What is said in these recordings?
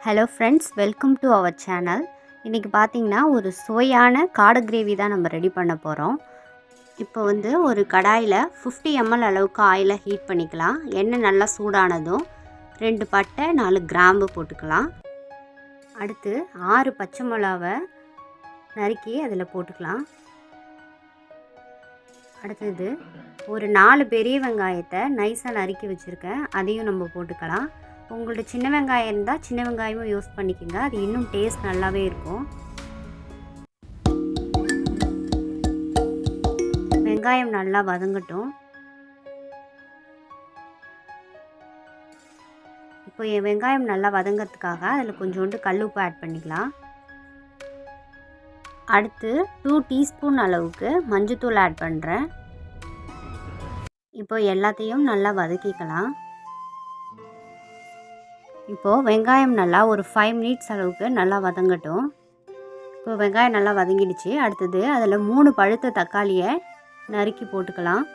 Hello friends, welcome to our channel. இன்றைக்கி பார்த்திங்கன்னா ஒரு சுவையான காடை கிரேவி தான் நம்ம ரெடி பண்ண போகிறோம். இப்போ ஒரு கடாயில் 50 ml அளவுக்கு ஆயிலை ஹீட் பண்ணிக்கலாம். எண்ணெய் நல்லா சூடானதும் 2 பட்டை 4 கிராம்பு போட்டுக்கலாம். அடுத்து 6 பச்சை மிளகாவை நறுக்கி அதில் போட்டுக்கலாம். அடுத்தது ஒரு 4 பெரிய வெங்காயத்தை நைஸாக நறுக்கி வச்சுருக்கேன், அதையும் நம்ம போட்டுக்கலாம். உங்கள்ட்ட சின்ன வெங்காயம் இருந்தால் சின்ன வெங்காயமும் யூஸ் பண்ணிக்கோங்க, அது இன்னும் டேஸ்ட் நல்லாவே இருக்கும். வெங்காயம் நல்லா வதங்கட்டும். இப்போ என் வெங்காயம் நல்லா வதங்கிறதுக்காக அதில் கொஞ்சோண்டு கல்லுப்பு ஆட் பண்ணிக்கலாம். அடுத்து 2 டீஸ்பூன் அளவுக்கு மஞ்சத்தூள் ஆட் பண்ணுறேன். இப்போ எல்லாத்தையும் நல்லா வதக்கிக்கலாம். இப்போது வெங்காயம் நல்லா ஒரு 5 மினிட்ஸ் அளவுக்கு நல்லா வதங்கட்டும். இப்போ வெங்காயம் நல்லா வதங்கிடுச்சு. அடுத்தது அதில் 3 பழுத்த தக்காளியை நறுக்கி போட்டுக்கலாம்.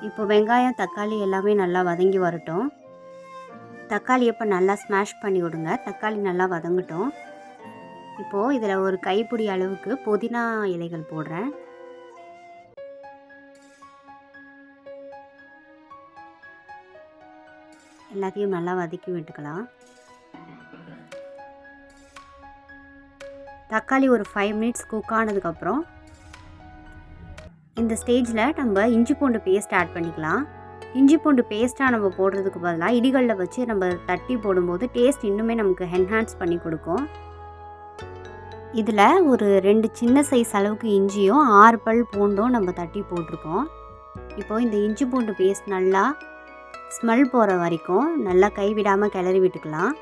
இப்போ வெங்காயம் தக்காளி எல்லாமே நல்லா வதங்கி வரட்டும். தக்காளி இப்போ நல்லா ஸ்மாஷ் பண்ணி விடுங்க, தக்காளி நல்லா வதங்கட்டும். இப்போது இதில் ஒரு கைப்பிடி அளவுக்கு புதினா இலைகள் போடுறேன். எல்லாத்தையும் நல்லா வதக்கி விட்டுக்கலாம். தக்காளி ஒரு 5 மினிட்ஸ் குக் ஆனதுக்கப்புறம் இந்த ஸ்டேஜில் நம்ம இஞ்சி பூண்டு பேஸ்ட் ஆட் பண்ணிக்கலாம். இஞ்சி பூண்டு பேஸ்ட்டாக நம்ம போடுறதுக்கு பதிலாக இடிகளில் வச்சு நம்ம தட்டி போடும்போது டேஸ்ட் இன்னுமே நமக்கு என்ஹான்ஸ் பண்ணி கொடுக்கும். இதில் ஒரு 2 சின்ன சைஸ் அளவுக்கு இஞ்சியும் 6 பல் பூண்டும் நம்ம தட்டி போட்டிருக்கோம். இப்போது இந்த இஞ்சி பூண்டு பேஸ்ட் நல்லா ஸ்மெல் போகிற வரைக்கும் நல்லா கைவிடாமல் கிளறி விட்டுக்கலாம்.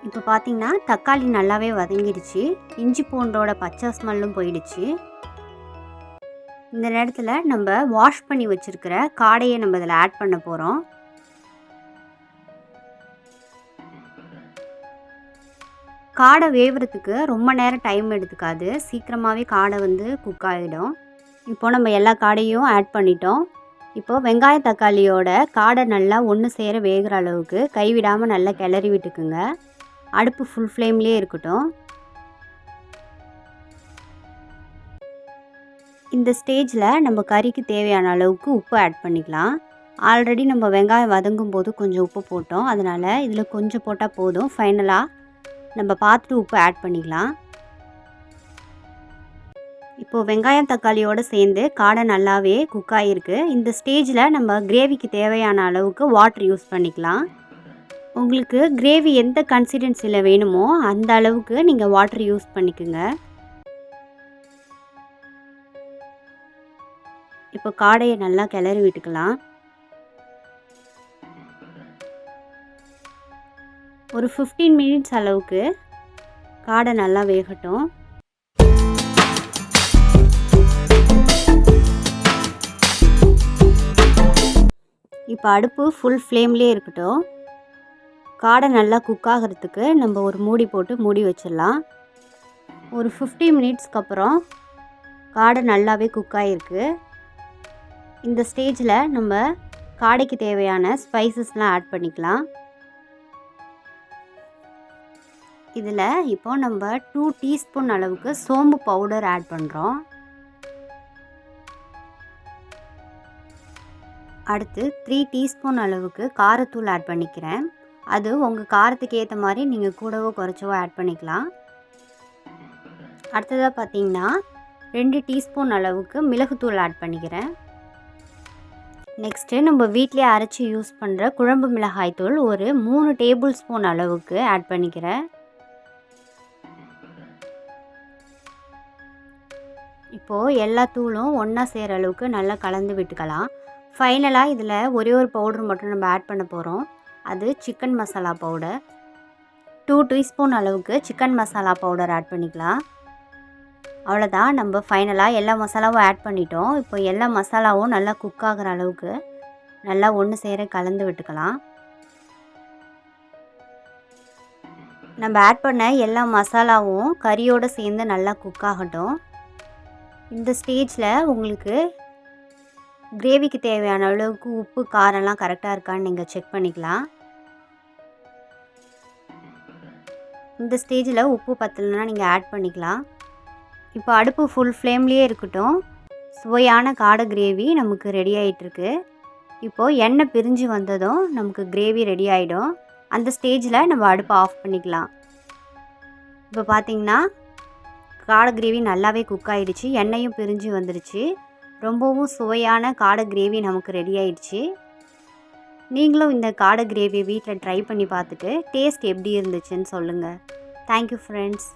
இப்போ பார்த்திங்கன்னா தக்காளி நல்லாவே வதங்கிடுச்சு, இஞ்சி பூண்டோட பச்சை ஸ்மெல்லும் போயிடுச்சு. இந்த நேரத்தில் நம்ம வாஷ் பண்ணி வச்சுருக்கிற காடையை நம்ம இதில் ஆட் பண்ண போகிறோம். காடை வேவுறதுக்கு ரொம்ப நேரம் டைம் எடுத்துக்காது, சீக்கிரமாகவே காடை குக் ஆகிடும். இப்போது நம்ம எல்லா காடையும் ஆட் பண்ணிட்டோம். இப்போது வெங்காய தக்காளியோட காடை நல்லா ஒன்று சேர வேகிற அளவுக்கு கைவிடாமல் நல்லா கிளறி விட்டுக்குங்க. அடுப்பு ஃபுல் ஃப்ளேம்லேயே இருக்கட்டும். இந்த ஸ்டேஜில் நம்ம கறிக்கு தேவையான அளவுக்கு உப்பு ஆட் பண்ணிக்கலாம். ஆல்ரெடி நம்ம வெங்காயம் வதங்கும் போது கொஞ்சம் உப்பு போட்டோம், அதனால் இதில் கொஞ்சம் போட்டால் போதும். ஃபைனலாக நம்ம பார்த்துட்டு உப்பு ஆட் பண்ணிக்கலாம். இப்போது வெங்காயம் தக்காளியோடு சேர்ந்து காடை நல்லாவே குக் ஆகிருக்கு. இந்த ஸ்டேஜில் நம்ம கிரேவிக்கு தேவையான அளவுக்கு வாட்டர் யூஸ் பண்ணிக்கலாம். உங்களுக்கு கிரேவி எந்த கன்சிஸ்டன்சியில் வேணுமோ அந்த அளவுக்கு நீங்கள் வாட்டர் யூஸ் பண்ணிக்கோங்க. இப்போ காடையை நல்லா கிளறி விட்டுக்கலாம். ஒரு 15 மினிட்ஸ் அளவுக்கு காடை நல்லா வேகட்டும். இப்போ அடுப்பு ஃபுல் ஃப்ளேம்லேயே இருக்கட்டும். காடை நல்லா குக் ஆகிறதுக்கு நம்ம ஒரு மூடி போட்டு மூடி வச்சிடலாம். ஒரு 50 மினிட்ஸ்க்கு அப்புறம் காடை நல்லாவே குக் ஆகிருக்கு. இந்த ஸ்டேஜில் நம்ம காடைக்கு தேவையான ஸ்பைசஸ்லாம் ஆட் பண்ணிக்கலாம். இதில் இப்போ நம்ம 2 டீஸ்பூன் அளவுக்கு சோம்பு பவுடர் ஆட் பண்ணுறோம். அடுத்து 3 டீஸ்பூன் அளவுக்கு காரத்தூள் ஆட் பண்ணிக்கிறேன். அது உங்கள் காரத்துக்கு ஏற்ற மாதிரி நீங்கள் கூடவோ குறைச்சவோ ஆட் பண்ணிக்கலாம். அடுத்ததாக பார்த்திங்கன்னா 2 டீஸ்பூன் அளவுக்கு மிளகுத்தூள் ஆட் பண்ணிக்கிறேன். நெக்ஸ்ட்டு நம்ம வீட்டிலே அரைச்சி யூஸ் பண்ணுற குழம்பு மிளகாய் தூள் ஒரு 3 டேபிள் ஸ்பூன் அளவுக்கு ஆட் பண்ணிக்கிறேன். இப்போது எல்லா தூளும் ஒன்றா சேர அளவுக்கு நல்லா கலந்து விட்டுக்கலாம். ஃபைனலாக இதில் ஒரே ஒரு பவுடர் மட்டும் நம்ம ஆட் பண்ண போகிறோம். அது சிக்கன் மசாலா பவுடர். 2 டீஸ்பூன் அளவுக்கு சிக்கன் மசாலா பவுடர் ஆட் பண்ணிக்கலாம். அவ்வளோதான், நம்ம ஃபைனலாக எல்லா மசாலாவும் ஆட் பண்ணிட்டோம். இப்போ எல்லா மசாலாவும் நல்லா குக் ஆகிற அளவுக்கு நல்லா ஒன்று சேர கலந்து விட்டுக்கலாம். நம்ம ஆட் பண்ண எல்லா மசாலாவும் கறியோடு சேர்ந்து நல்லா குக் ஆகட்டும். இந்த ஸ்டேஜில் உங்களுக்கு கிரேவிக்கு தேவையான அளவுக்கு உப்பு காரம்லாம் கரெக்டாக இருக்கான்னு நீங்கள் செக் பண்ணிக்கலாம். இந்த ஸ்டேஜில் உப்பு பத்தலைன்னா நீங்கள் ஆட் பண்ணிக்கலாம். இப்போ அடுப்பு ஃபுல் ஃப்ளேம்லேயே இருக்கட்டும். சுவையான காடை கிரேவி நமக்கு ரெடி ஆகிட்டுருக்கு. இப்போது எண்ணெய் பிரிஞ்சு வந்ததும் நமக்கு கிரேவி ரெடி ஆகிடும். அந்த ஸ்டேஜில் நம்ம அடுப்பை ஆஃப் பண்ணிக்கலாம். இப்போ பார்த்திங்கன்னா காடை கிரேவி நல்லாவே குக் ஆகிடுச்சு. எண்ணெயும் பிரிஞ்சு வந்துடுச்சு. ரொம்பவும் சுவையான காடை கிரேவி நமக்கு ரெடி ஆகிடுச்சு. நீங்களும் இந்த காடை கிரேவியை வீட்டில் ட்ரை பண்ணி பார்த்துட்டு டேஸ்ட் எப்படி இருந்துச்சுன்னு சொல்லுங்கள். Thank you friends.